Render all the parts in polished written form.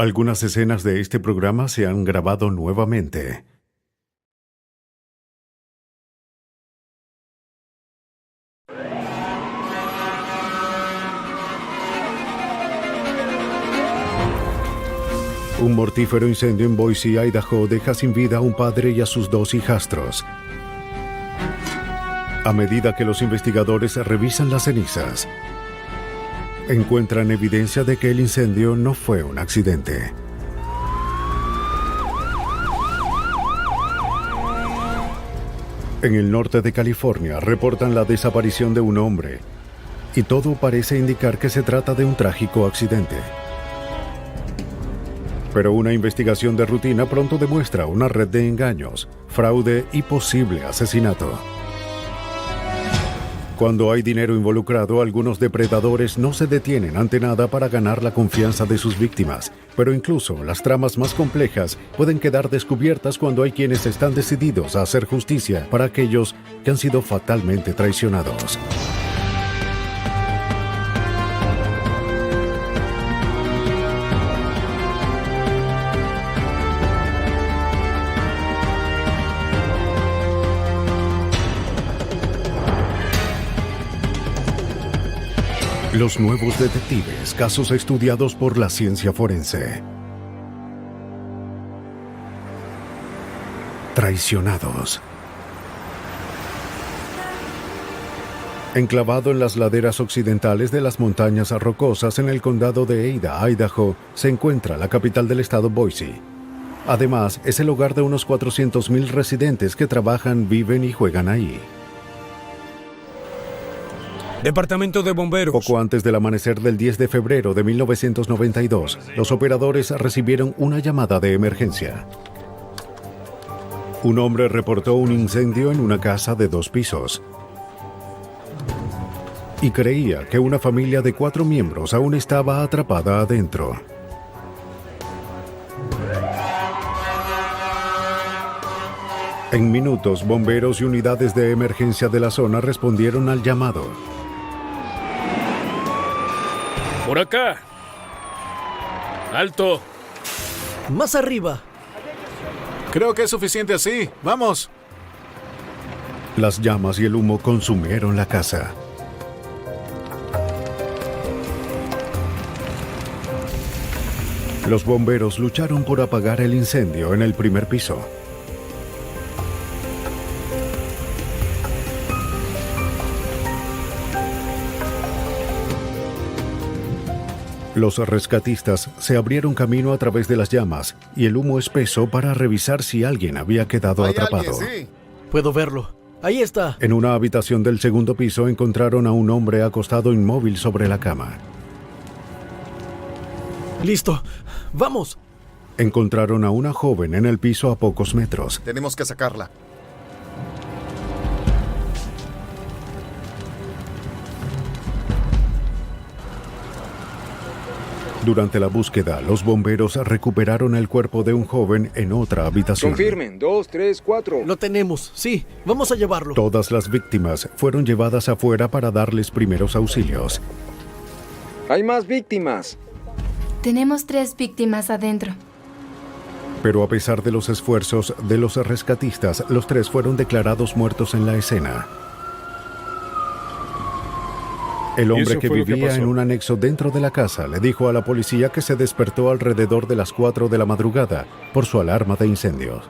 Algunas escenas de este programa se han grabado nuevamente. Un mortífero incendio en Boise, Idaho, deja sin vida a un padre y a sus 2 hijastros. A medida que los investigadores revisan las cenizas, encuentran evidencia de que el incendio no fue un accidente. En el norte de California reportan la desaparición de un hombre, y todo parece indicar que se trata de un trágico accidente. Pero una investigación de rutina pronto demuestra una red de engaños, fraude y posible asesinato. Cuando hay dinero involucrado, algunos depredadores no se detienen ante nada para ganar la confianza de sus víctimas. Pero incluso las tramas más complejas pueden quedar descubiertas cuando hay quienes están decididos a hacer justicia para aquellos que han sido fatalmente traicionados. Los nuevos detectives, casos estudiados por la ciencia forense. Traicionados. Enclavado en las laderas occidentales de las montañas rocosas en el condado de Ada, Idaho, se encuentra la capital del estado, Boise. Además, es el hogar de unos 400,000 residentes que trabajan, viven y juegan ahí. Departamento de Bomberos. Poco antes del amanecer del 10 de febrero de 1992, los operadores recibieron una llamada de emergencia. Un hombre reportó un incendio en una casa de 2 pisos y creía que una familia de 4 miembros aún estaba atrapada adentro. En minutos, bomberos y unidades de emergencia de la zona respondieron al llamado. Por acá. Alto. Más arriba. Creo que es suficiente así. ¡Vamos! Las llamas y el humo consumieron la casa. Los bomberos lucharon por apagar el incendio en el primer piso. Los rescatistas se abrieron camino a través de las llamas y el humo espeso para revisar si alguien había quedado atrapado. ¿Alguien? Sí. Puedo verlo. Ahí está. En una habitación del segundo piso encontraron a un hombre acostado inmóvil sobre la cama. Listo. ¡Vamos! Encontraron a una joven en el piso a pocos metros. Tenemos que sacarla. Durante la búsqueda, los bomberos recuperaron el cuerpo de un joven en otra habitación. Confirmen, 2, 3, 4. Lo tenemos, sí. Vamos a llevarlo. Todas las víctimas fueron llevadas afuera para darles primeros auxilios. Hay más víctimas. Tenemos 3 víctimas adentro. Pero a pesar de los esfuerzos de los rescatistas, los 3 fueron declarados muertos en la escena. El hombre que vivía en un anexo dentro de la casa le dijo a la policía que se despertó alrededor de las 4 de la madrugada por su alarma de incendios.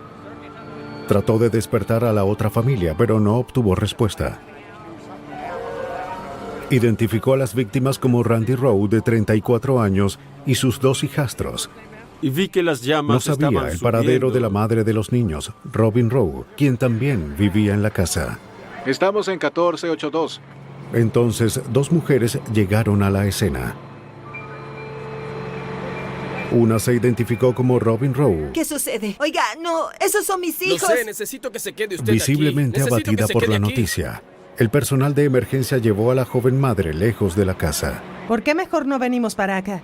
Trató de despertar a la otra familia, pero no obtuvo respuesta. Identificó a las víctimas como Randy Rowe, de 34 años, y sus 2 hijastros. Y vi que las llamas No sabía el paradero de la madre de los niños, Robin Rowe, quien también vivía en la casa. Estamos en 1482. Entonces, 2 mujeres llegaron a la escena. Una se identificó como Robin Rowe. ¿Qué sucede? Oiga, no, esos son mis hijos. Lo sé, necesito que se quede usted Visiblemente aquí. abatida por la noticia. El personal de emergencia llevó a la joven madre lejos de la casa. ¿Por qué mejor no venimos para acá?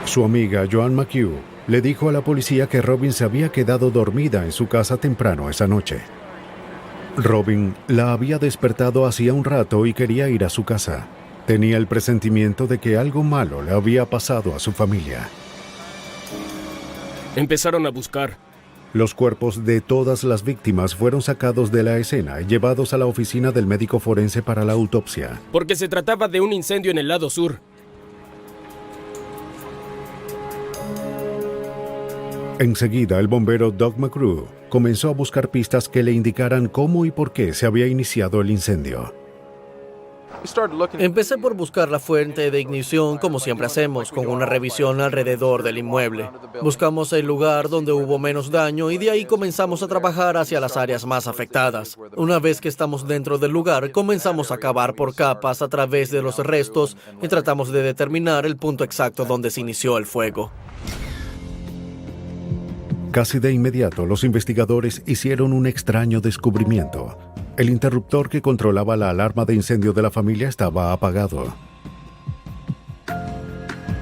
Su amiga, Joan McHugh, le dijo a la policía que Robin se había quedado dormida en su casa temprano esa noche. Robin la había despertado hacía un rato y quería ir a su casa. Tenía el presentimiento de que algo malo le había pasado a su familia. Empezaron a buscar. Los cuerpos de todas las víctimas fueron sacados de la escena y llevados a la oficina del médico forense para la autopsia. Porque se trataba de un incendio en el lado sur. Enseguida, el bombero Doug McGrew comenzó a buscar pistas que le indicaran cómo y por qué se había iniciado el incendio. Empecé por buscar la fuente de ignición, como siempre hacemos, con una revisión alrededor del inmueble. Buscamos el lugar donde hubo menos daño y de ahí comenzamos a trabajar hacia las áreas más afectadas. Una vez que estamos dentro del lugar, comenzamos a cavar por capas a través de los restos y tratamos de determinar el punto exacto donde se inició el fuego. Casi de inmediato, los investigadores hicieron un extraño descubrimiento. El interruptor que controlaba la alarma de incendio de la familia estaba apagado.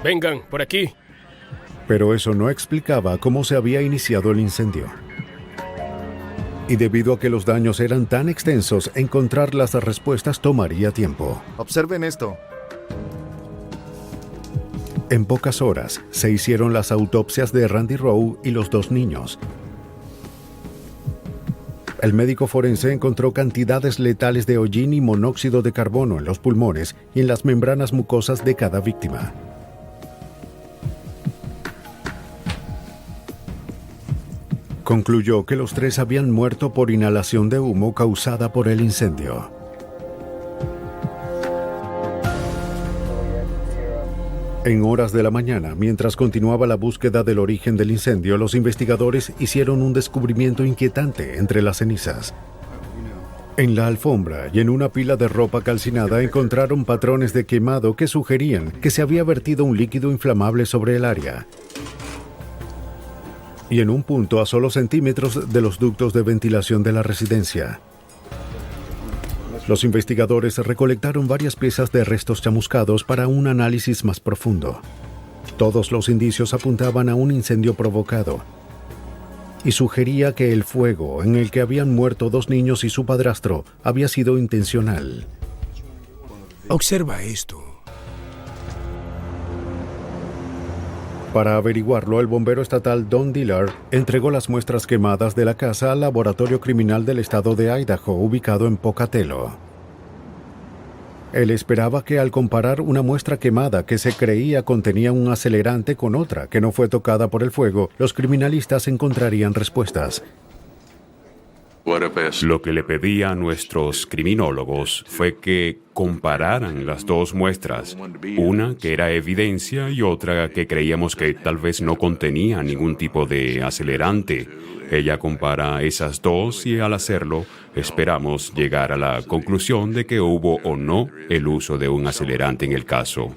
Vengan, por aquí. Pero eso no explicaba cómo se había iniciado el incendio. Y debido a que los daños eran tan extensos, encontrar las respuestas tomaría tiempo. Observen esto. En pocas horas, se hicieron las autopsias de Randy Rowe y los 2 niños. El médico forense encontró cantidades letales de hollín y monóxido de carbono en los pulmones y en las membranas mucosas de cada víctima. Concluyó que los 3 habían muerto por inhalación de humo causada por el incendio. En horas de la mañana, mientras continuaba la búsqueda del origen del incendio, los investigadores hicieron un descubrimiento inquietante entre las cenizas. En la alfombra y en una pila de ropa calcinada encontraron patrones de quemado que sugerían que se había vertido un líquido inflamable sobre el área. Y en un punto a solo centímetros de los ductos de ventilación de la residencia. Los investigadores recolectaron varias piezas de restos chamuscados para un análisis más profundo. Todos los indicios apuntaban a un incendio provocado y sugería que el fuego en el que habían muerto 2 niños y su padrastro había sido intencional. Observa esto. Para averiguarlo, el bombero estatal Don Dillard entregó las muestras quemadas de la casa al laboratorio criminal del estado de Idaho, ubicado en Pocatello. Él esperaba que al comparar una muestra quemada que se creía contenía un acelerante con otra que no fue tocada por el fuego, los criminalistas encontrarían respuestas. Lo que le pedí a nuestros criminólogos fue que compararan las 2 muestras, una que era evidencia y otra que creíamos que tal vez no contenía ningún tipo de acelerante. Ella compara esas 2 y al hacerlo esperamos llegar a la conclusión de que hubo o no el uso de un acelerante en el caso.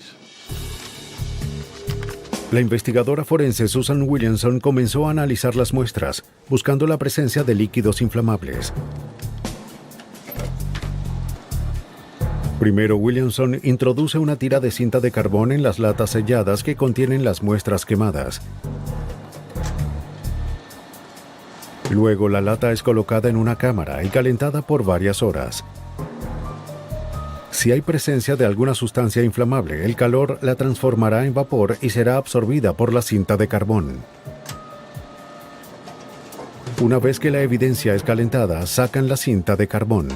La investigadora forense Susan Williamson comenzó a analizar las muestras, buscando la presencia de líquidos inflamables. Primero, Williamson introduce una tira de cinta de carbón en las latas selladas que contienen las muestras quemadas. Luego, la lata es colocada en una cámara y calentada por varias horas. Si hay presencia de alguna sustancia inflamable, el calor la transformará en vapor y será absorbida por la cinta de carbón. Una vez que la evidencia es calentada, sacan la cinta de carbón.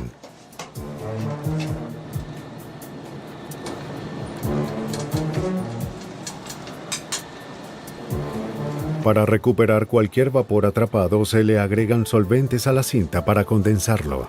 Para recuperar cualquier vapor atrapado, se le agregan solventes a la cinta para condensarlo.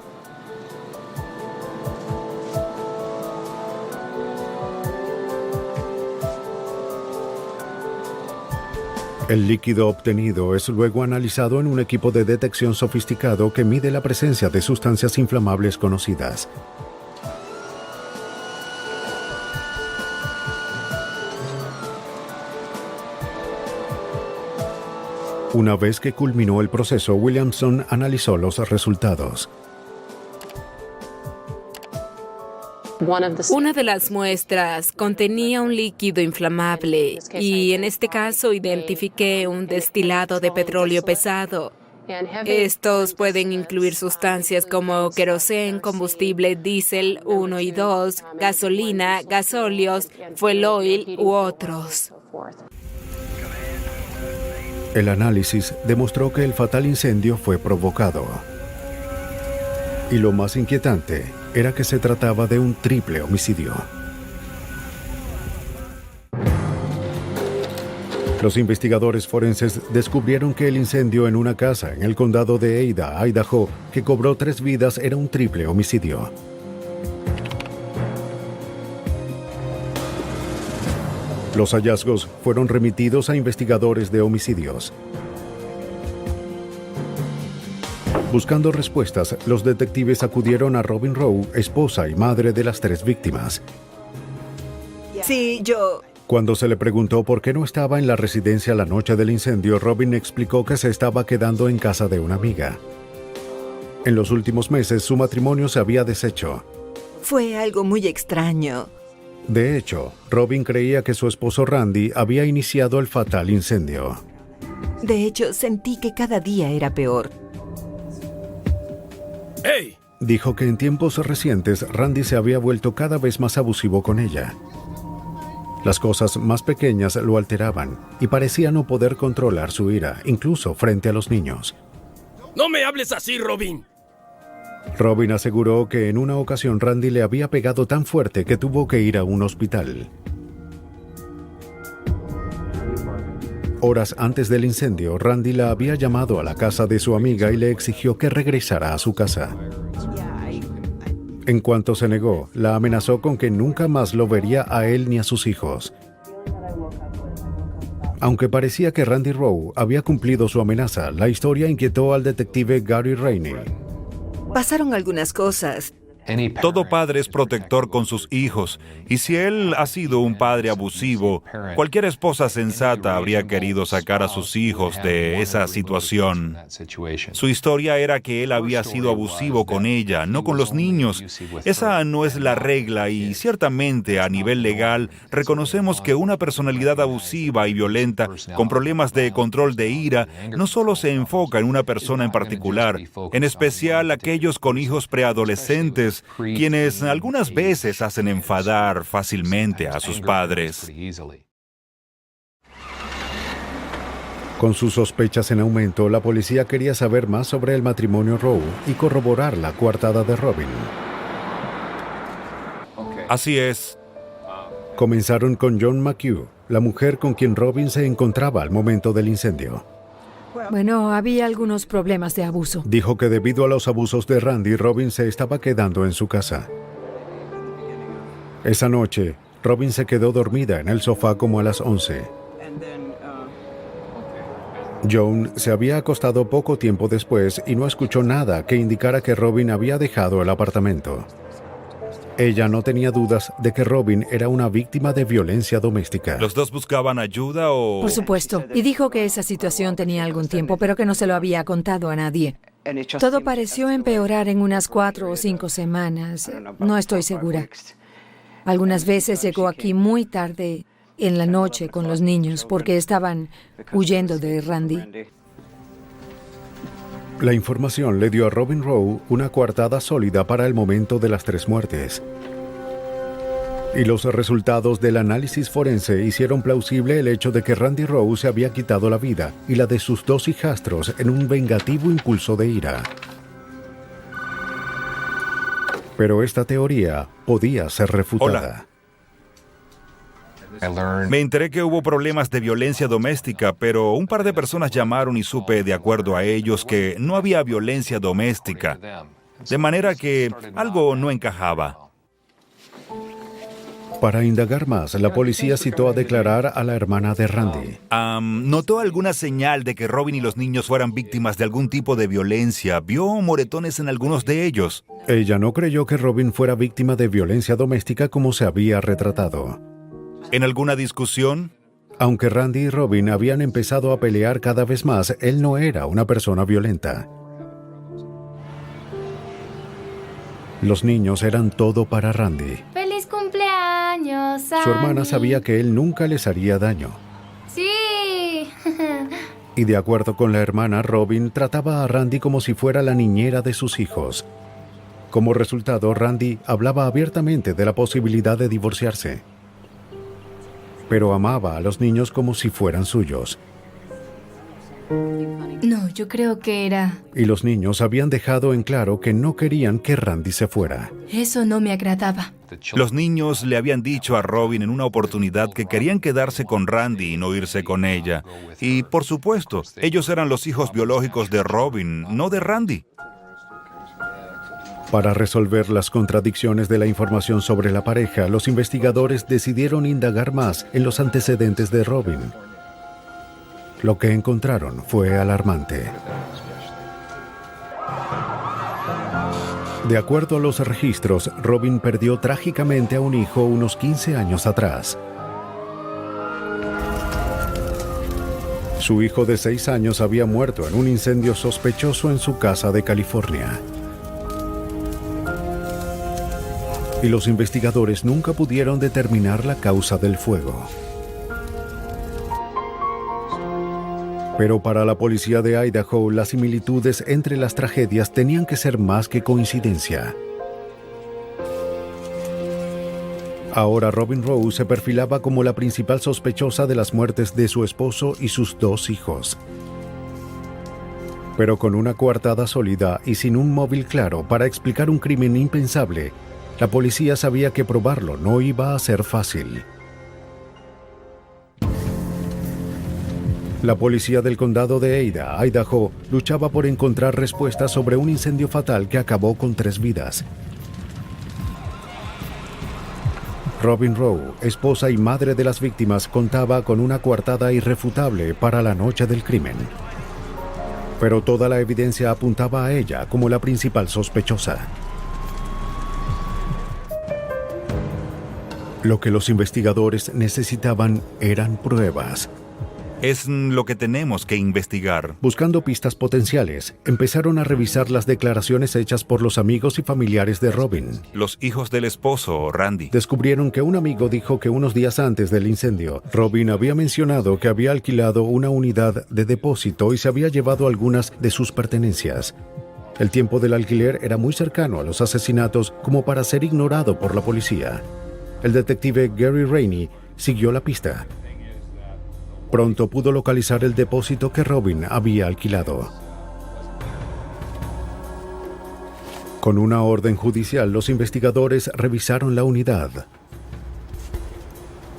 El líquido obtenido es luego analizado en un equipo de detección sofisticado que mide la presencia de sustancias inflamables conocidas. Una vez que culminó el proceso, Williamson analizó los resultados. Una de las muestras contenía un líquido inflamable y en este caso identifiqué un destilado de petróleo pesado. Estos pueden incluir sustancias como queroseno, combustible diésel 1 y 2, gasolina, gasóleos, fuel oil u otros. El análisis demostró que el fatal incendio fue provocado. Y lo más inquietante era que se trataba de un triple homicidio. Los investigadores forenses descubrieron que el incendio en una casa en el condado de Ada, Idaho, que cobró 3 vidas, era un triple homicidio. Los hallazgos fueron remitidos a investigadores de homicidios. Buscando respuestas, los detectives acudieron a Robin Rowe, esposa y madre de las 3 víctimas. Sí, yo... Cuando se le preguntó por qué no estaba en la residencia la noche del incendio, Robin explicó que se estaba quedando en casa de una amiga. En los últimos meses, su matrimonio se había deshecho. Fue algo muy extraño. De hecho, Robin creía que su esposo Randy había iniciado el fatal incendio. De hecho, sentí que cada día era peor. ¡Hey! Dijo que en tiempos recientes Randy se había vuelto cada vez más abusivo con ella. Las cosas más pequeñas lo alteraban y parecía no poder controlar su ira, incluso frente a los niños. ¡No me hables así, Robin! Robin aseguró que en una ocasión Randy le había pegado tan fuerte que tuvo que ir a un hospital. Horas antes del incendio, Randy la había llamado a la casa de su amiga y le exigió que regresara a su casa. En cuanto se negó, la amenazó con que nunca más lo vería a él ni a sus hijos. Aunque parecía que Randy Rowe había cumplido su amenaza, la historia inquietó al detective Gary Rainey. Pasaron algunas cosas. Todo padre es protector con sus hijos, y si él ha sido un padre abusivo, cualquier esposa sensata habría querido sacar a sus hijos de esa situación. Su historia era que él había sido abusivo con ella, no con los niños. Esa no es la regla y ciertamente a nivel legal reconocemos que una personalidad abusiva y violenta con problemas de control de ira no solo se enfoca en una persona en particular, en especial aquellos con hijos preadolescentes, quienes algunas veces hacen enfadar fácilmente a sus padres. Con sus sospechas en aumento, la policía quería saber más sobre el matrimonio Rowe y corroborar la coartada de Robin. Así es. Comenzaron con John McHugh, la mujer con quien Robin se encontraba al momento del incendio. Bueno, había algunos problemas de abuso. Dijo que debido a los abusos de Randy, Robin se estaba quedando en su casa. Esa noche, Robin se quedó dormida en el sofá como a las 11. Joan se había acostado poco tiempo después y no escuchó nada que indicara que Robin había dejado el apartamento. Ella no tenía dudas de que Robin era una víctima de violencia doméstica. ¿Los dos buscaban ayuda o...? Por supuesto. Y dijo que esa situación tenía algún tiempo, pero que no se lo había contado a nadie. Todo pareció empeorar en unas 4 o 5 semanas. No estoy segura. Algunas veces llegó aquí muy tarde en la noche con los niños porque estaban huyendo de Randy. La información le dio a Robin Rowe una coartada sólida para el momento de las 3 muertes. Y los resultados del análisis forense hicieron plausible el hecho de que Randy Rowe se había quitado la vida y la de sus 2 hijastros en un vengativo impulso de ira. Pero esta teoría podía ser refutada. Me enteré que hubo problemas de violencia doméstica, pero un par de personas llamaron y supe, de acuerdo a ellos, que no había violencia doméstica. De manera que algo no encajaba. Para indagar más, la policía citó a declarar a la hermana de Randy. ¿Notó alguna señal de que Robin y los niños fueran víctimas de algún tipo de violencia? ¿Vio moretones en algunos de ellos? Ella no creyó que Robin fuera víctima de violencia doméstica como se había retratado. ¿En alguna discusión? Aunque Randy y Robin habían empezado a pelear cada vez más, él no era una persona violenta. Los niños eran todo para Randy. ¡Feliz cumpleaños, Andy! Su hermana sabía que él nunca les haría daño. ¡Sí! Y de acuerdo con la hermana, Robin trataba a Randy como si fuera la niñera de sus hijos. Como resultado, Randy hablaba abiertamente de la posibilidad de divorciarse. Pero amaba a los niños como si fueran suyos. No, yo creo que era... Y los niños habían dejado en claro que no querían que Randy se fuera. Eso no me agradaba. Los niños le habían dicho a Robin en una oportunidad que querían quedarse con Randy y no irse con ella. Y, por supuesto, ellos eran los hijos biológicos de Robin, no de Randy. Para resolver las contradicciones de la información sobre la pareja, los investigadores decidieron indagar más en los antecedentes de Robin. Lo que encontraron fue alarmante. De acuerdo a los registros, Robin perdió trágicamente a un hijo unos 15 años atrás. Su hijo de 6 años había muerto en un incendio sospechoso en su casa de California. Y los investigadores nunca pudieron determinar la causa del fuego. Pero para la policía de Idaho, las similitudes entre las tragedias tenían que ser más que coincidencia. Ahora Robin Rowe se perfilaba como la principal sospechosa de las muertes de su esposo y sus 2 hijos. Pero con una coartada sólida y sin un móvil claro para explicar un crimen impensable, la policía sabía que probarlo no iba a ser fácil. La policía del condado de Ada, Idaho, luchaba por encontrar respuestas sobre un incendio fatal que acabó con 3 vidas. Robin Rowe, esposa y madre de las víctimas, contaba con una coartada irrefutable para la noche del crimen. Pero toda la evidencia apuntaba a ella como la principal sospechosa. Lo que los investigadores necesitaban eran pruebas. Es lo que tenemos que investigar. Buscando pistas potenciales, empezaron a revisar las declaraciones hechas por los amigos y familiares de Robin. Los hijos del esposo, Randy. Descubrieron que un amigo dijo que unos días antes del incendio, Robin había mencionado que había alquilado una unidad de depósito y se había llevado algunas de sus pertenencias. El tiempo del alquiler era muy cercano a los asesinatos como para ser ignorado por la policía. El detective Gary Rainey siguió la pista. Pronto pudo localizar el depósito que Robin había alquilado. Con una orden judicial, los investigadores revisaron la unidad.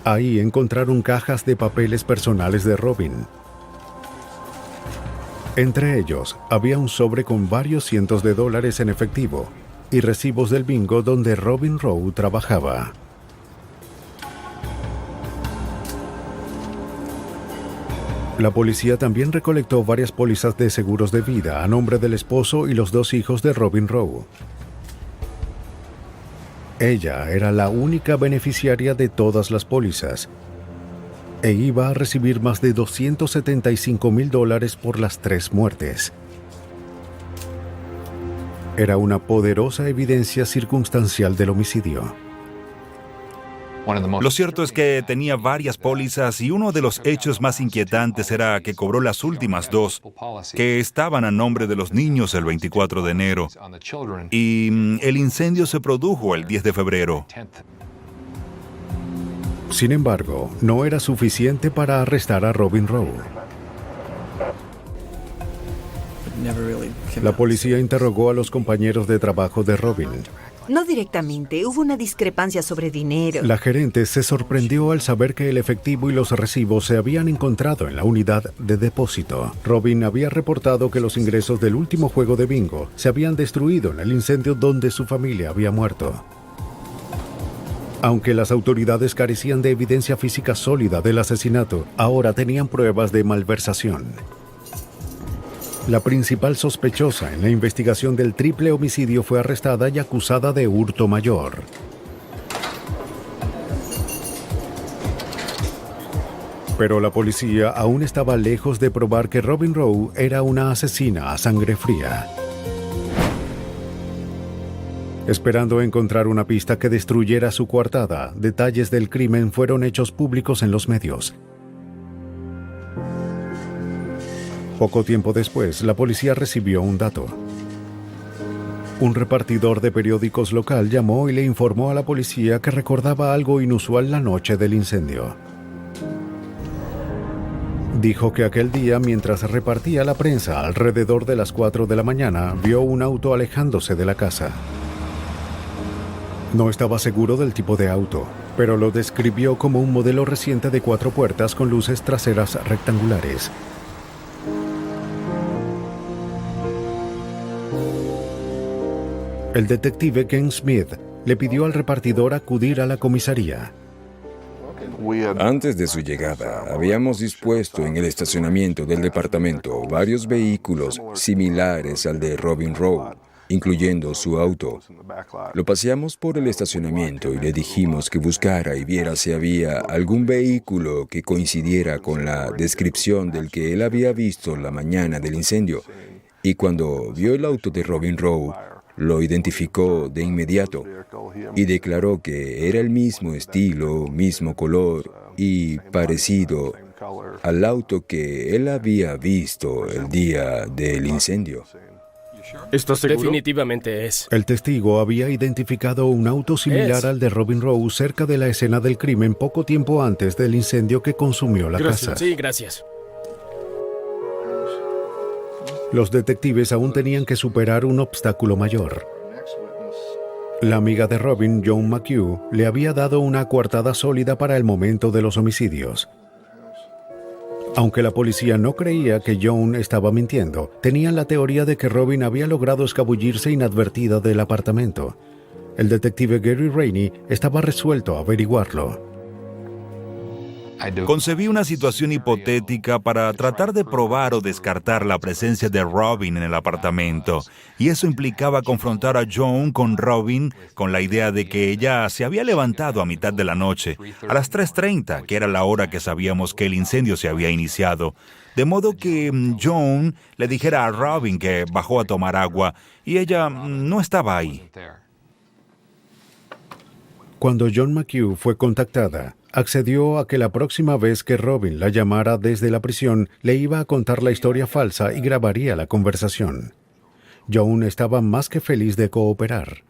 Ahí encontraron cajas de papeles personales de Robin. Entre ellos, había un sobre con varios cientos de dólares en efectivo y recibos del bingo donde Robin Rowe trabajaba. La policía también recolectó varias pólizas de seguros de vida a nombre del esposo y los 2 hijos de Robin Rowe. Ella era la única beneficiaria de todas las pólizas e iba a recibir más de $275,000 por las 3 muertes. Era una poderosa evidencia circunstancial del homicidio. Lo cierto es que tenía varias pólizas y uno de los hechos más inquietantes era que cobró las últimas 2, que estaban a nombre de los niños el 24 de enero. Y el incendio se produjo el 10 de febrero. Sin embargo, no era suficiente para arrestar a Robin Rowe. La policía interrogó a los compañeros de trabajo de Robin. No directamente, hubo una discrepancia sobre dinero. La gerente se sorprendió al saber que el efectivo y los recibos se habían encontrado en la unidad de depósito. Robin había reportado que los ingresos del último juego de bingo se habían destruido en el incendio donde su familia había muerto. Aunque las autoridades carecían de evidencia física sólida del asesinato, ahora tenían pruebas de malversación. La principal sospechosa en la investigación del triple homicidio fue arrestada y acusada de hurto mayor. Pero la policía aún estaba lejos de probar que Robin Rowe era una asesina a sangre fría. Esperando encontrar una pista que destruyera su coartada, detalles del crimen fueron hechos públicos en los medios. Poco tiempo después, la policía recibió un dato. Un repartidor de periódicos local llamó y le informó a la policía que recordaba algo inusual la noche del incendio. Dijo que aquel día, mientras repartía la prensa alrededor de las 4 de la mañana, vio un auto alejándose de la casa. No estaba seguro del tipo de auto, pero lo describió como un modelo reciente de 4 puertas con luces traseras rectangulares. El detective Ken Smith le pidió al repartidor acudir a la comisaría. Antes de su llegada, habíamos dispuesto en el estacionamiento del departamento varios vehículos similares al de Robin Rowe, incluyendo su auto. Lo paseamos por el estacionamiento y le dijimos que buscara y viera si había algún vehículo que coincidiera con la descripción del que él había visto la mañana del incendio. Y cuando vio el auto de Robin Rowe, lo identificó de inmediato y declaró que era el mismo estilo, mismo color y parecido al auto que él había visto el día del incendio. ¿Estás seguro? Definitivamente es. El testigo había identificado un auto similar al de Robin Rowe cerca de la escena del crimen poco tiempo antes del incendio que consumió la casa. Sí, gracias. Los detectives aún tenían que superar un obstáculo mayor. La amiga de Robin, Joan McHugh, le había dado una coartada sólida para el momento de los homicidios. Aunque la policía no creía que Joan estaba mintiendo, tenían la teoría de que Robin había logrado escabullirse inadvertida del apartamento. El detective Gary Rainey estaba resuelto a averiguarlo. Concebí una situación hipotética para tratar de probar o descartar la presencia de Robin en el apartamento, y eso implicaba confrontar a Joan con Robin con la idea de que ella se había levantado a mitad de la noche, a las 3:30, que era la hora que sabíamos que el incendio se había iniciado, de modo que Joan le dijera a Robin que bajó a tomar agua y ella no estaba ahí. Cuando Joan McHugh fue contactada, accedió a que la próxima vez que Robin la llamara desde la prisión, le iba a contar la historia falsa y grabaría la conversación. Joan estaba más que feliz de cooperar.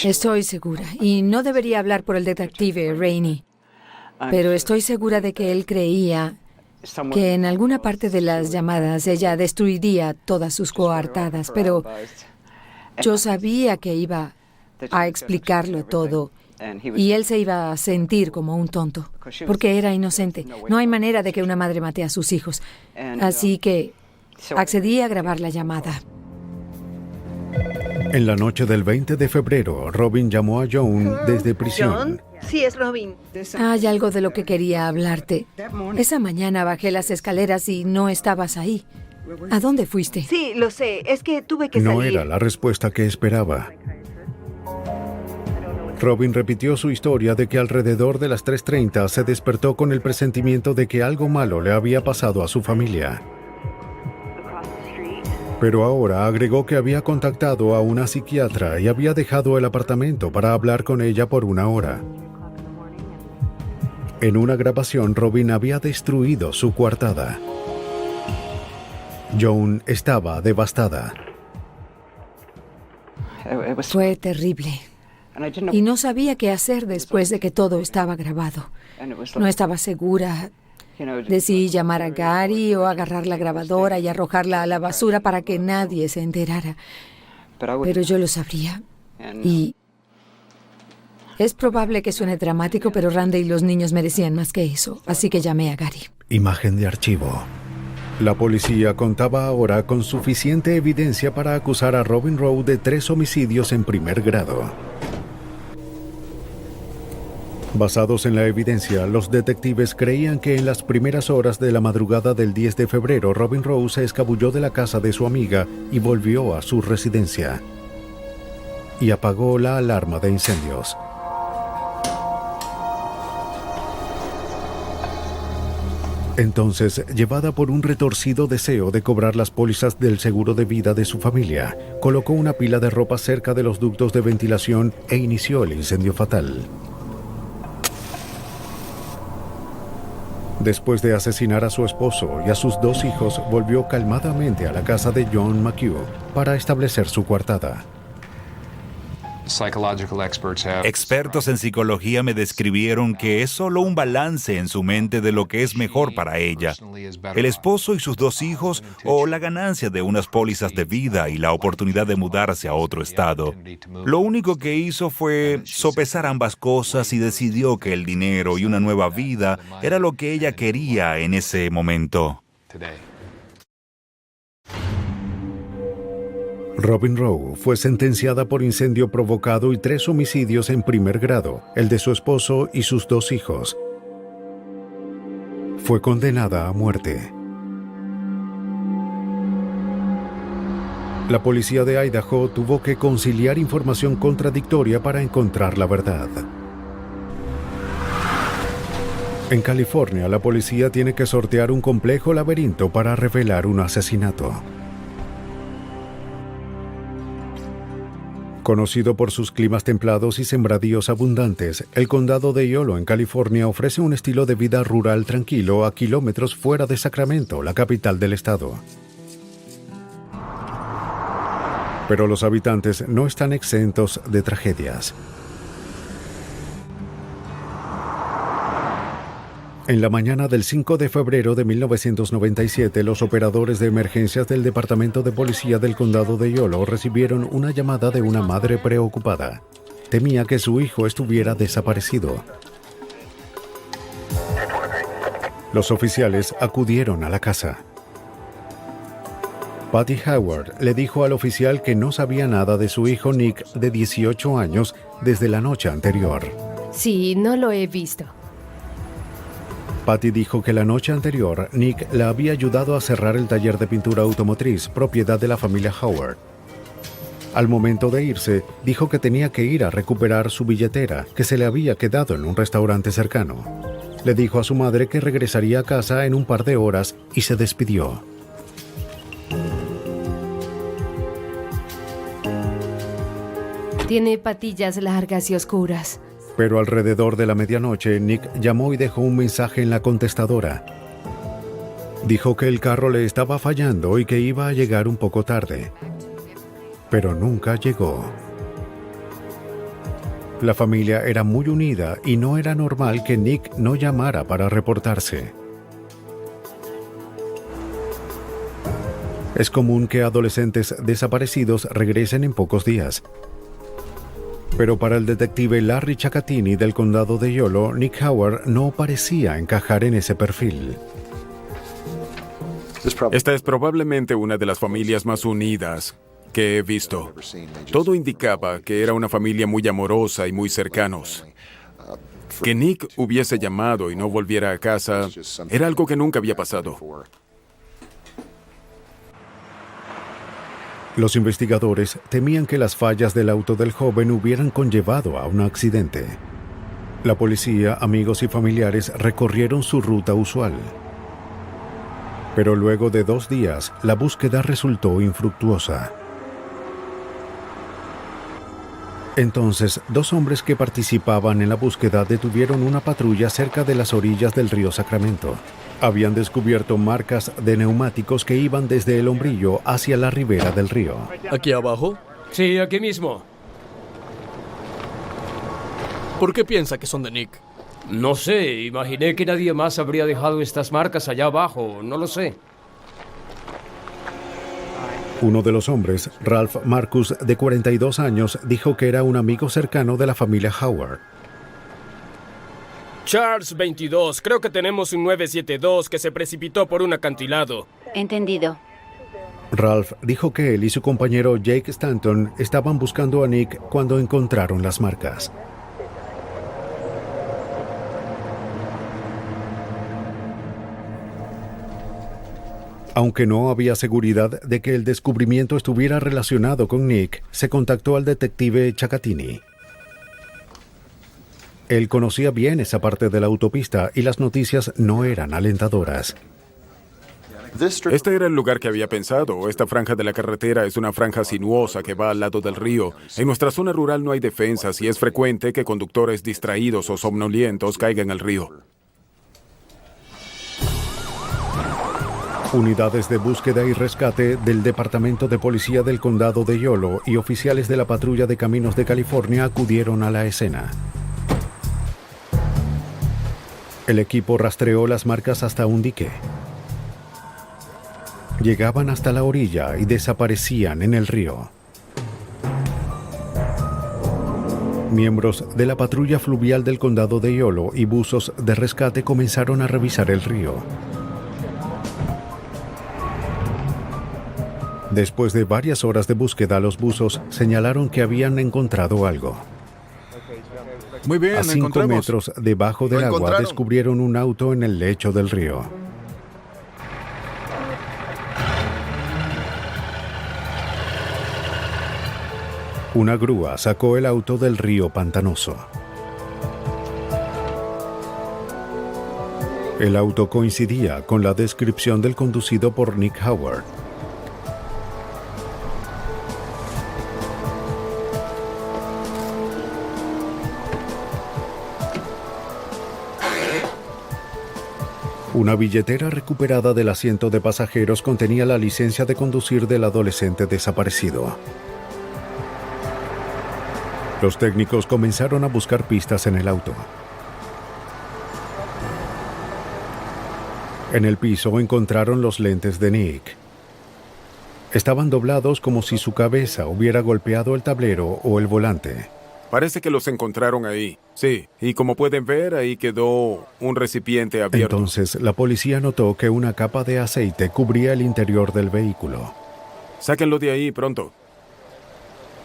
Estoy segura, y no debería hablar por el detective Rainey, pero estoy segura de que él creía que en alguna parte de las llamadas ella destruiría todas sus coartadas, pero yo sabía que iba a explicarlo todo y él se iba a sentir como un tonto, porque era inocente. No hay manera de que una madre mate a sus hijos. Así que accedí a grabar la llamada. En la noche del 20 de febrero, Robin llamó a Joan desde prisión. Sí, es Robin. Hay algo de lo que quería hablarte. Esa mañana bajé las escaleras y no estabas ahí. ¿A dónde fuiste? Sí, lo sé. Es que tuve que salir. No era la respuesta que esperaba. Robin repitió su historia de que alrededor de las 3:30 se despertó con el presentimiento de que algo malo le había pasado a su familia. Pero ahora agregó que había contactado a una psiquiatra y había dejado el apartamento para hablar con ella por 1 hora. En una grabación, Robin había destruido su coartada. Joan estaba devastada. Fue terrible. Y no sabía qué hacer después de que todo estaba grabado. No estaba segura de si llamar a Gary o agarrar la grabadora y arrojarla a la basura para que nadie se enterara. Pero yo lo sabría. Y es probable que suene dramático, pero Randy y los niños merecían más que eso. Así que llamé a Gary. Imagen de archivo. La policía contaba ahora con suficiente evidencia para acusar a Robin Rowe de 3 homicidios en primer grado. Basados en la evidencia, los detectives creían que en las primeras horas de la madrugada del 10 de febrero, Robin Rowe se escabulló de la casa de su amiga y volvió a su residencia. Y apagó la alarma de incendios. Entonces, llevada por un retorcido deseo de cobrar las pólizas del seguro de vida de su familia, colocó una pila de ropa cerca de los ductos de ventilación e inició el incendio fatal. Después de asesinar a su esposo y a sus 2 hijos, volvió calmadamente a la casa de John McHugh para establecer su coartada. Expertos en psicología me describieron que es solo un balance en su mente de lo que es mejor para ella. El esposo y sus 2 hijos, o la ganancia de unas pólizas de vida y la oportunidad de mudarse a otro estado. Lo único que hizo fue sopesar ambas cosas y decidió que el dinero y una nueva vida era lo que ella quería en ese momento. Robin Rowe fue sentenciada por incendio provocado y 3 homicidios en primer grado, el de su esposo y sus 2 hijos. Fue condenada a muerte. La policía de Idaho tuvo que conciliar información contradictoria para encontrar la verdad. En California, la policía tiene que sortear un complejo laberinto para revelar un asesinato. Conocido por sus climas templados y sembradíos abundantes, el condado de Yolo en California ofrece un estilo de vida rural tranquilo a kilómetros fuera de Sacramento, la capital del estado. Pero los habitantes no están exentos de tragedias. En la mañana del 5 de febrero de 1997, los operadores de emergencias del Departamento de Policía del Condado de Yolo recibieron una llamada de una madre preocupada. Temía que su hijo estuviera desaparecido. Los oficiales acudieron a la casa. Patty Howard le dijo al oficial que no sabía nada de su hijo Nick, de 18 años, desde la noche anterior. Sí, no lo he visto. Patty dijo que la noche anterior, Nick la había ayudado a cerrar el taller de pintura automotriz, propiedad de la familia Howard. Al momento de irse, dijo que tenía que ir a recuperar su billetera, que se le había quedado en un restaurante cercano. Le dijo a su madre que regresaría a casa en un par de horas y se despidió. Tiene patillas largas y oscuras. Pero alrededor de la medianoche, Nick llamó y dejó un mensaje en la contestadora. Dijo que el carro le estaba fallando y que iba a llegar un poco tarde. Pero nunca llegó. La familia era muy unida y no era normal que Nick no llamara para reportarse. Es común que adolescentes desaparecidos regresen en pocos días. Pero para el detective Larry Ciaccattini del condado de Yolo, Nick Howard no parecía encajar en ese perfil. Esta es probablemente una de las familias más unidas que he visto. Todo indicaba que era una familia muy amorosa y muy cercanos. Que Nick hubiese llamado y no volviera a casa era algo que nunca había pasado. Los investigadores temían que las fallas del auto del joven hubieran conllevado a un accidente. La policía, amigos y familiares recorrieron su ruta usual. Pero luego de 2 días, la búsqueda resultó infructuosa. Entonces, 2 hombres que participaban en la búsqueda detuvieron una patrulla cerca de las orillas del río Sacramento. Habían descubierto marcas de neumáticos que iban desde el hombrillo hacia la ribera del río. ¿Aquí abajo? Sí, aquí mismo. ¿Por qué piensa que son de Nick? No sé, imaginé que nadie más habría dejado estas marcas allá abajo, no lo sé. Uno de los hombres, Ralph Marcus, de 42 años, dijo que era un amigo cercano de la familia Howard. Charles 22, creo que tenemos un 972 que se precipitó por un acantilado. Entendido. Ralph dijo que él y su compañero Jake Stanton estaban buscando a Nick cuando encontraron las marcas. Aunque no había seguridad de que el descubrimiento estuviera relacionado con Nick, se contactó al detective Ciaccattini. Él conocía bien esa parte de la autopista y las noticias no eran alentadoras. Este era el lugar que había pensado. Esta franja de la carretera es una franja sinuosa que va al lado del río. En nuestra zona rural no hay defensas y es frecuente que conductores distraídos o somnolientos caigan al río. Unidades de búsqueda y rescate del Departamento de Policía del Condado de Yolo y oficiales de la Patrulla de Caminos de California acudieron a la escena. El equipo rastreó las marcas hasta un dique. Llegaban hasta la orilla y desaparecían en el río. Miembros de la patrulla fluvial del condado de Yolo y buzos de rescate comenzaron a revisar el río. Después de varias horas de búsqueda, los buzos señalaron que habían encontrado algo. Muy bien, a 5 metros debajo del agua descubrieron un auto en el lecho del río. Una grúa sacó el auto del río pantanoso. El auto coincidía con la descripción del conducido por Nick Howard. Una billetera recuperada del asiento de pasajeros contenía la licencia de conducir del adolescente desaparecido. Los técnicos comenzaron a buscar pistas en el auto. En el piso encontraron los lentes de Nick. Estaban doblados como si su cabeza hubiera golpeado el tablero o el volante. Parece que los encontraron ahí. Sí, y como pueden ver, ahí quedó un recipiente abierto. Entonces, la policía notó que una capa de aceite cubría el interior del vehículo. Sáquenlo de ahí pronto.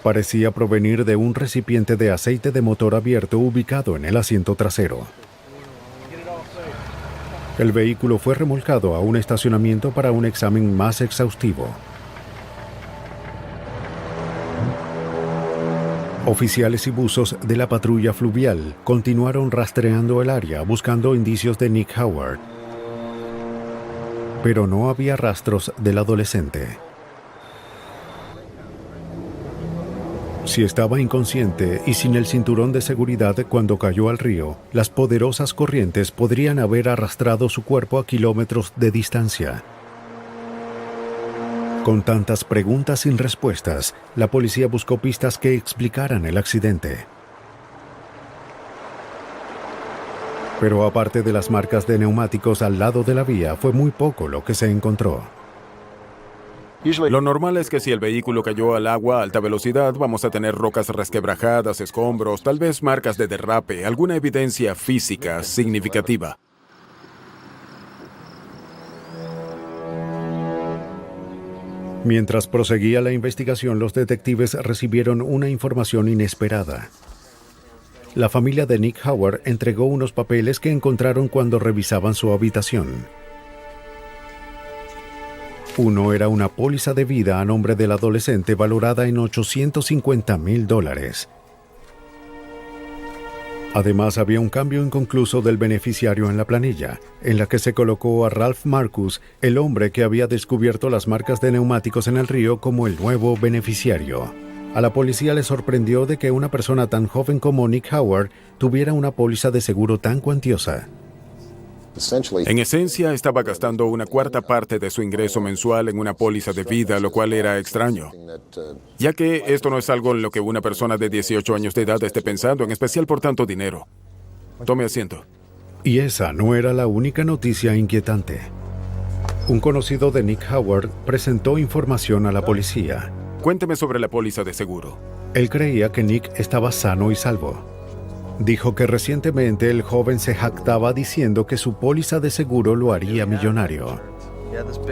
Parecía provenir de un recipiente de aceite de motor abierto ubicado en el asiento trasero. El vehículo fue remolcado a un estacionamiento para un examen más exhaustivo. Oficiales y buzos de la patrulla fluvial continuaron rastreando el área buscando indicios de Nick Howard. Pero no había rastros del adolescente. Si estaba inconsciente y sin el cinturón de seguridad cuando cayó al río, las poderosas corrientes podrían haber arrastrado su cuerpo a kilómetros de distancia. Con tantas preguntas sin respuestas, la policía buscó pistas que explicaran el accidente. Pero aparte de las marcas de neumáticos al lado de la vía, fue muy poco lo que se encontró. Lo normal es que si el vehículo cayó al agua a alta velocidad, vamos a tener rocas resquebrajadas, escombros, tal vez marcas de derrape, alguna evidencia física significativa. Mientras proseguía la investigación, los detectives recibieron una información inesperada. La familia de Nick Howard entregó unos papeles que encontraron cuando revisaban su habitación. Uno era una póliza de vida a nombre del adolescente valorada en $850,000. Además, había un cambio inconcluso del beneficiario en la planilla, en la que se colocó a Ralph Marcus, el hombre que había descubierto las marcas de neumáticos en el río, como el nuevo beneficiario. A la policía le sorprendió de que una persona tan joven como Nick Howard tuviera una póliza de seguro tan cuantiosa. En esencia, estaba gastando una cuarta parte de su ingreso mensual en una póliza de vida, lo cual era extraño, ya que esto no es algo en lo que una persona de 18 años de edad esté pensando, en especial por tanto dinero. Tome asiento. Y esa no era la única noticia inquietante. Un conocido de Nick Howard presentó información a la policía. Cuénteme sobre la póliza de seguro. Él creía que Nick estaba sano y salvo. Dijo que recientemente el joven se jactaba diciendo que su póliza de seguro lo haría millonario.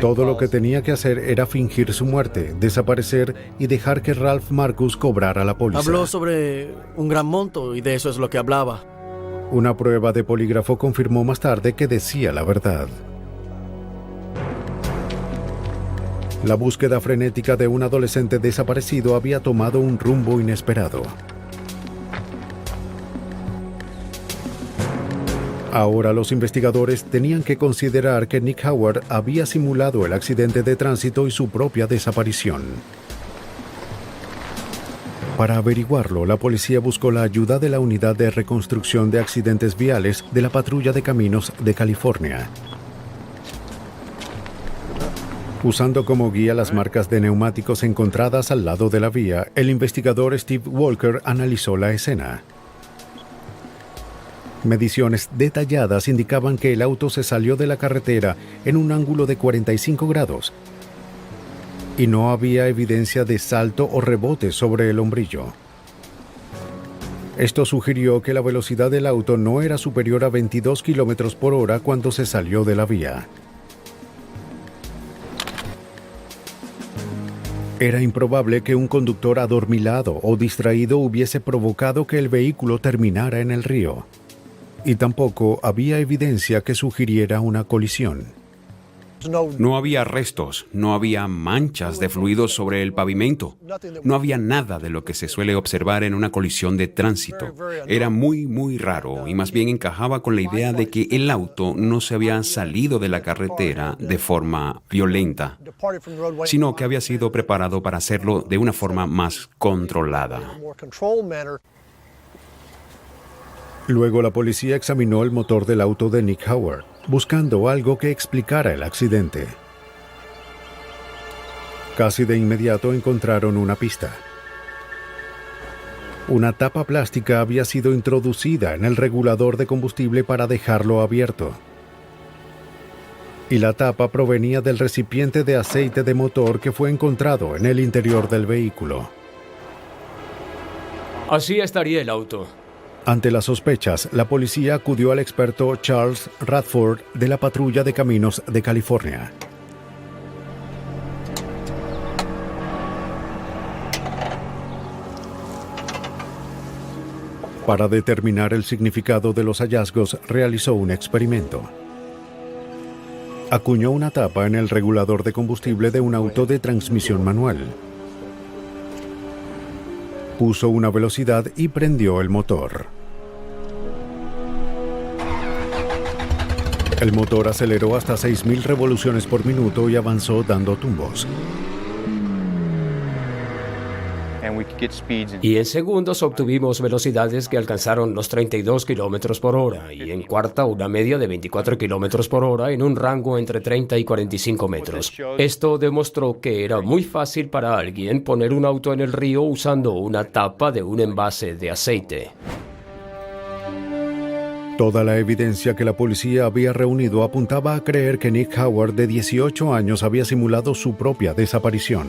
Todo lo que tenía que hacer era fingir su muerte, desaparecer y dejar que Ralph Marcus cobrara la póliza. Habló sobre un gran monto y de eso es lo que hablaba. Una prueba de polígrafo confirmó más tarde que decía la verdad. La búsqueda frenética de un adolescente desaparecido había tomado un rumbo inesperado. Ahora los investigadores tenían que considerar que Nick Howard había simulado el accidente de tránsito y su propia desaparición. Para averiguarlo, la policía buscó la ayuda de la Unidad de Reconstrucción de Accidentes Viales de la Patrulla de Caminos de California. Usando como guía las marcas de neumáticos encontradas al lado de la vía, el investigador Steve Walker analizó la escena. Mediciones detalladas indicaban que el auto se salió de la carretera en un ángulo de 45 grados y no había evidencia de salto o rebote sobre el hombrillo. Esto sugirió que la velocidad del auto no era superior a 22 kilómetros por hora cuando se salió de la vía. Era improbable que un conductor adormilado o distraído hubiese provocado que el vehículo terminara en el río. Y tampoco había evidencia que sugiriera una colisión. No había restos, no había manchas de fluidos sobre el pavimento. No había nada de lo que se suele observar en una colisión de tránsito. Era muy raro y más bien encajaba con la idea de que el auto no se había salido de la carretera de forma violenta, sino que había sido preparado para hacerlo de una forma más controlada. Luego la policía examinó el motor del auto de Nick Howard, buscando algo que explicara el accidente. Casi de inmediato encontraron una pista. Una tapa plástica había sido introducida en el regulador de combustible para dejarlo abierto. Y la tapa provenía del recipiente de aceite de motor que fue encontrado en el interior del vehículo. Así estaría el auto. Ante las sospechas, la policía acudió al experto Charles Radford de la Patrulla de Caminos de California. Para determinar el significado de los hallazgos, realizó un experimento. Acuñó una tapa en el regulador de combustible de un auto de transmisión manual. Puso una velocidad y prendió el motor. El motor aceleró hasta 6.000 revoluciones por minuto y avanzó dando tumbos. Y en segundos obtuvimos velocidades que alcanzaron los 32 kilómetros por hora y en cuarta una media de 24 kilómetros por hora en un rango entre 30 y 45 metros. Esto demostró que era muy fácil para alguien poner un auto en el río usando una tapa de un envase de aceite. Toda la evidencia que la policía había reunido apuntaba a creer que Nick Howard, de 18 años, había simulado su propia desaparición.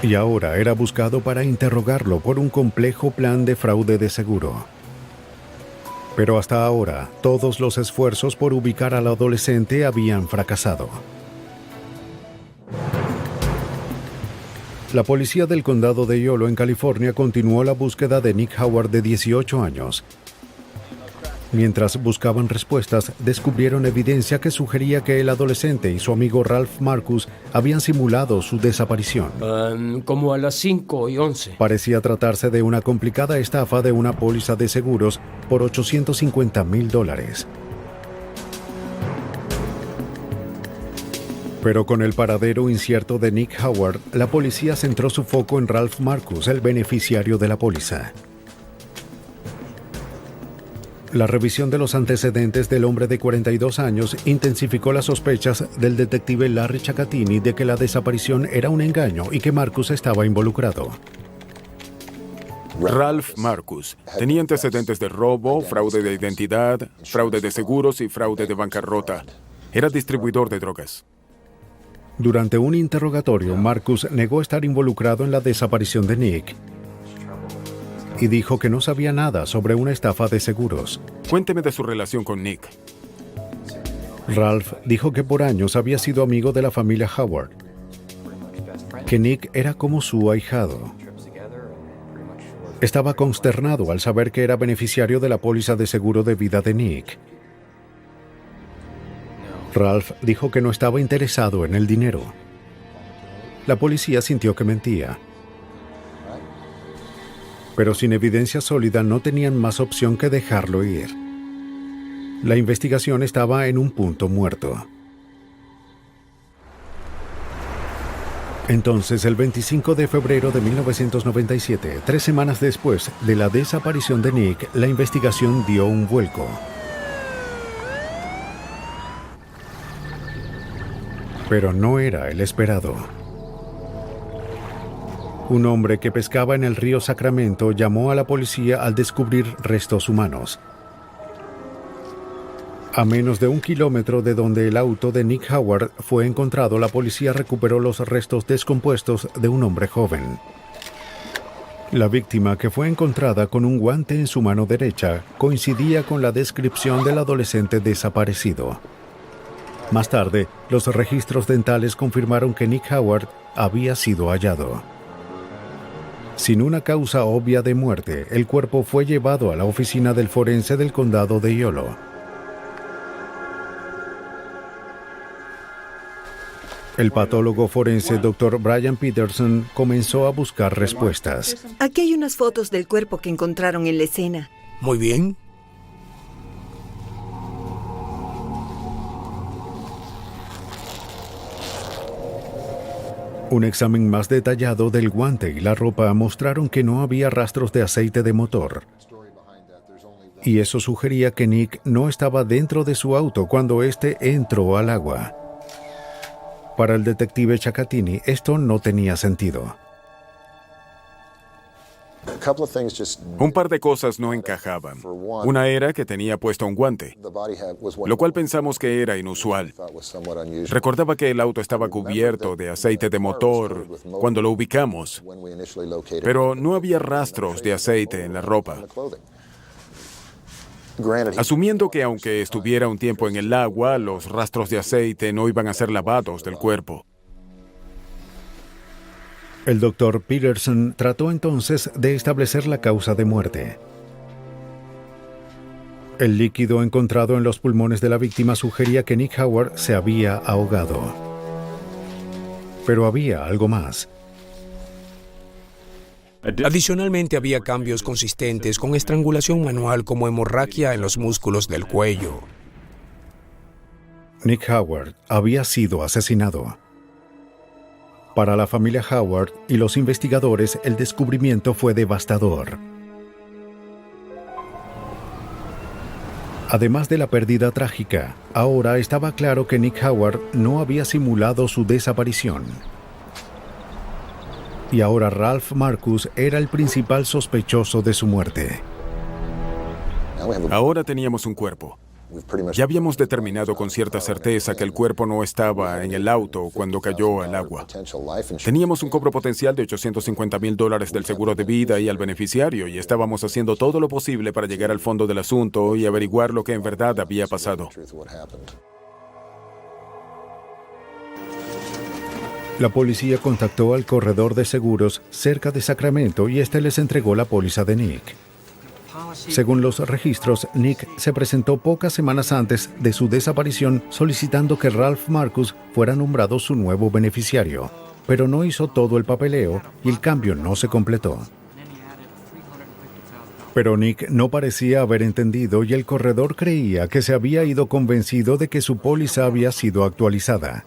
Y ahora era buscado para interrogarlo por un complejo plan de fraude de seguro. Pero hasta ahora, todos los esfuerzos por ubicar al adolescente habían fracasado. La policía del condado de Yolo, en California, continuó la búsqueda de Nick Howard, de 18 años. Mientras buscaban respuestas, descubrieron evidencia que sugería que el adolescente y su amigo Ralph Marcus habían simulado su desaparición. Como a las 5:11. Parecía tratarse de una complicada estafa de una póliza de seguros por $850,000. Pero con el paradero incierto de Nick Howard, la policía centró su foco en Ralph Marcus, el beneficiario de la póliza. La revisión de los antecedentes del hombre de 42 años intensificó las sospechas del detective Larry Ciacatini de que la desaparición era un engaño y que Marcus estaba involucrado. Ralph Marcus tenía antecedentes de robo, fraude de identidad, fraude de seguros y fraude de bancarrota. Era distribuidor de drogas. Durante un interrogatorio, Marcus negó estar involucrado en la desaparición de Nick y dijo que no sabía nada sobre una estafa de seguros. Cuénteme de su relación con Nick. Ralph dijo que por años había sido amigo de la familia Howard, que Nick era como su ahijado. Estaba consternado al saber que era beneficiario de la póliza de seguro de vida de Nick. Ralph dijo que no estaba interesado en el dinero. La policía sintió que mentía. Pero sin evidencia sólida no tenían más opción que dejarlo ir. La investigación estaba en un punto muerto. Entonces, el 25 de febrero de 1997, 3 semanas después de la desaparición de Nick, la investigación dio un vuelco. Pero no era el esperado. Un hombre que pescaba en el río Sacramento llamó a la policía al descubrir restos humanos. A menos de 1 kilómetro de donde el auto de Nick Howard fue encontrado, la policía recuperó los restos descompuestos de un hombre joven. La víctima, que fue encontrada con un guante en su mano derecha, coincidía con la descripción del adolescente desaparecido. Más tarde, los registros dentales confirmaron que Nick Howard había sido hallado. Sin una causa obvia de muerte, el cuerpo fue llevado a la oficina del forense del condado de Yolo. El patólogo forense Dr. Brian Peterson comenzó a buscar respuestas. Aquí hay unas fotos del cuerpo que encontraron en la escena. Muy bien. Un examen más detallado del guante y la ropa mostraron que no había rastros de aceite de motor. Y eso sugería que Nick no estaba dentro de su auto cuando éste entró al agua. Para el detective Ciaccattini, esto no tenía sentido. Un par de cosas no encajaban. Una era que tenía puesto un guante, lo cual pensamos que era inusual. Recordaba que el auto estaba cubierto de aceite de motor cuando lo ubicamos, pero no había rastros de aceite en la ropa. Asumiendo que aunque estuviera un tiempo en el agua, los rastros de aceite no iban a ser lavados del cuerpo. El doctor Peterson trató entonces de establecer la causa de muerte. El líquido encontrado en los pulmones de la víctima sugería que Nick Howard se había ahogado. Pero había algo más. Adicionalmente, había cambios consistentes con estrangulación manual como hemorragia en los músculos del cuello. Nick Howard había sido asesinado. Para la familia Howard y los investigadores, el descubrimiento fue devastador. Además de la pérdida trágica, ahora estaba claro que Nick Howard no había simulado su desaparición. Y ahora Ralph Marcus era el principal sospechoso de su muerte. Ahora teníamos un cuerpo. Ya habíamos determinado con cierta certeza que el cuerpo no estaba en el auto cuando cayó al agua. Teníamos un cobro potencial de $850,000 del seguro de vida y al beneficiario, y estábamos haciendo todo lo posible para llegar al fondo del asunto y averiguar lo que en verdad había pasado. La policía contactó al corredor de seguros cerca de Sacramento y este les entregó la póliza de Nick. Según los registros, Nick se presentó pocas semanas antes de su desaparición solicitando que Ralph Marcus fuera nombrado su nuevo beneficiario, pero no hizo todo el papeleo y el cambio no se completó. Pero Nick no parecía haber entendido y el corredor creía que se había ido convencido de que su póliza había sido actualizada.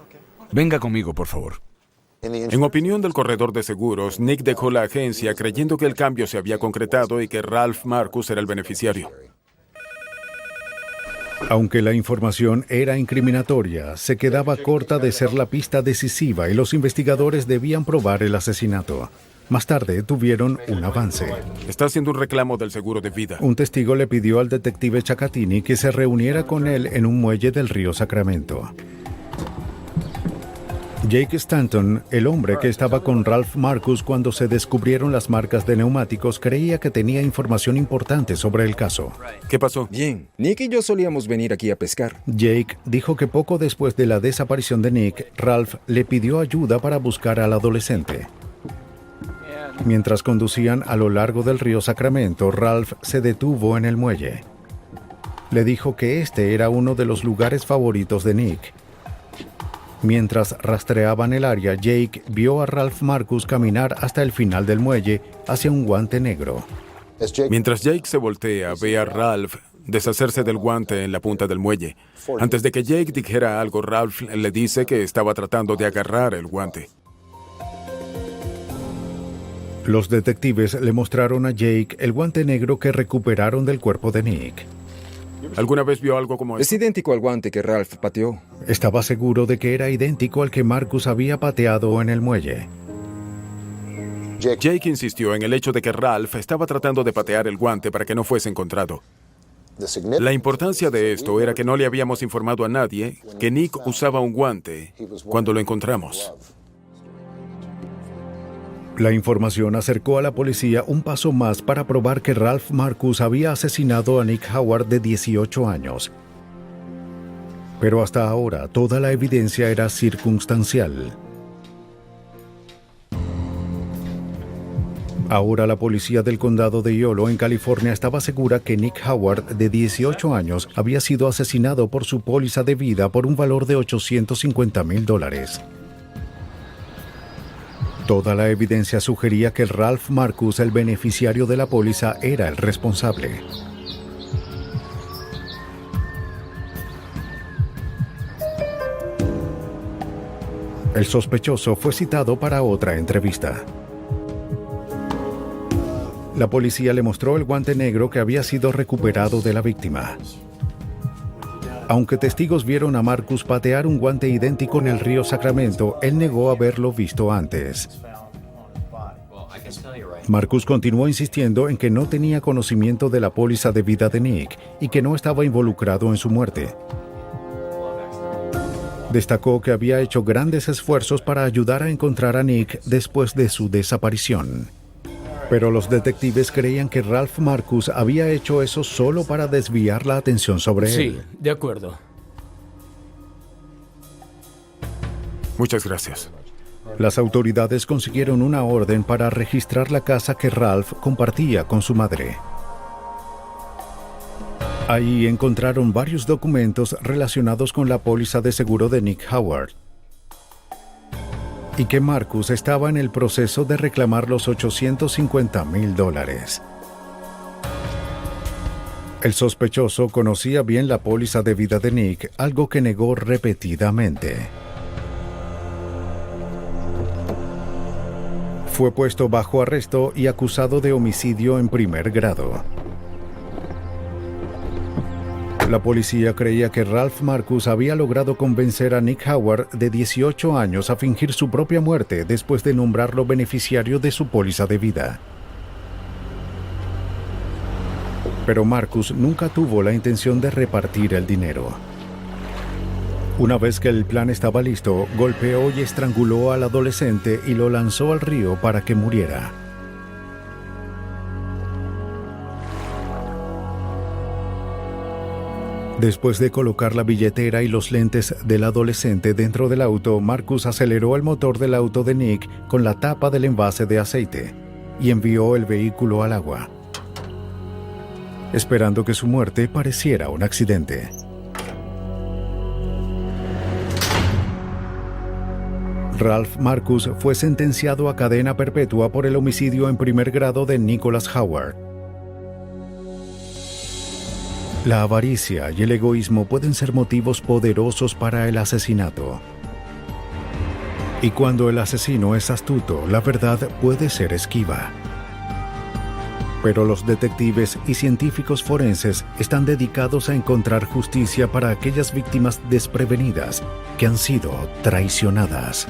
Venga conmigo, por favor. En opinión del corredor de seguros, Nick dejó la agencia creyendo que el cambio se había concretado y que Ralph Marcus era el beneficiario. Aunque la información era incriminatoria, se quedaba corta de ser la pista decisiva y los investigadores debían probar el asesinato. Más tarde tuvieron un avance. Está haciendo un reclamo del seguro de vida. Un testigo le pidió al detective Ciaccattini que se reuniera con él en un muelle del río Sacramento. Jake Stanton, el hombre que estaba con Ralph Marcus cuando se descubrieron las marcas de neumáticos, creía que tenía información importante sobre el caso. ¿Qué pasó? Bien, Nick y yo solíamos venir aquí a pescar. Jake dijo que poco después de la desaparición de Nick, Ralph le pidió ayuda para buscar al adolescente. Mientras conducían a lo largo del río Sacramento, Ralph se detuvo en el muelle. Le dijo que este era uno de los lugares favoritos de Nick. Mientras rastreaban el área, Jake vio a Ralph Marcus caminar hasta el final del muelle hacia un guante negro. Mientras Jake se voltea, ve a Ralph deshacerse del guante en la punta del muelle. Antes de que Jake dijera algo, Ralph le dice que estaba tratando de agarrar el guante. Los detectives le mostraron a Jake el guante negro que recuperaron del cuerpo de Nick. ¿Alguna vez vio algo como Es idéntico al guante que Ralph pateó. Estaba seguro de que era idéntico al que Marcus había pateado en el muelle. Jake insistió en el hecho de que Ralph estaba tratando de patear el guante para que no fuese encontrado. La importancia de esto era que no le habíamos informado a nadie que Nick usaba un guante cuando lo encontramos. La información acercó a la policía un paso más para probar que Ralph Marcus había asesinado a Nick Howard de 18 años. Pero hasta ahora toda la evidencia era circunstancial. Ahora la policía del condado de Yolo, en California, estaba segura que Nick Howard, de 18 años, había sido asesinado por su póliza de vida por un valor de $850,000. Toda la evidencia sugería que Ralph Marcus, el beneficiario de la póliza, era el responsable. El sospechoso fue citado para otra entrevista. La policía le mostró el guante negro que había sido recuperado de la víctima. Aunque testigos vieron a Marcus patear un guante idéntico en el río Sacramento, él negó haberlo visto antes. Marcus continuó insistiendo en que no tenía conocimiento de la póliza de vida de Nick y que no estaba involucrado en su muerte. Destacó que había hecho grandes esfuerzos para ayudar a encontrar a Nick después de su desaparición. Pero los detectives creían que Ralph Marcus había hecho eso solo para desviar la atención sobre él. Sí, de acuerdo. Muchas gracias. Las autoridades consiguieron una orden para registrar la casa que Ralph compartía con su madre. Ahí encontraron varios documentos relacionados con la póliza de seguro de Nick Howard y que Marcus estaba en el proceso de reclamar los $850,000. El sospechoso conocía bien la póliza de vida de Nick, algo que negó repetidamente. Fue puesto bajo arresto y acusado de homicidio en primer grado. La policía creía que Ralph Marcus había logrado convencer a Nick Howard, de 18 años, a fingir su propia muerte después de nombrarlo beneficiario de su póliza de vida. Pero Marcus nunca tuvo la intención de repartir el dinero. Una vez que el plan estaba listo, golpeó y estranguló al adolescente y lo lanzó al río para que muriera. Después de colocar la billetera y los lentes del adolescente dentro del auto, Marcus aceleró el motor del auto de Nick con la tapa del envase de aceite y envió el vehículo al agua, esperando que su muerte pareciera un accidente. Ralph Marcus fue sentenciado a cadena perpetua por el homicidio en primer grado de Nicholas Howard. La avaricia y el egoísmo pueden ser motivos poderosos para el asesinato. Y cuando el asesino es astuto, la verdad puede ser esquiva. Pero los detectives y científicos forenses están dedicados a encontrar justicia para aquellas víctimas desprevenidas que han sido traicionadas.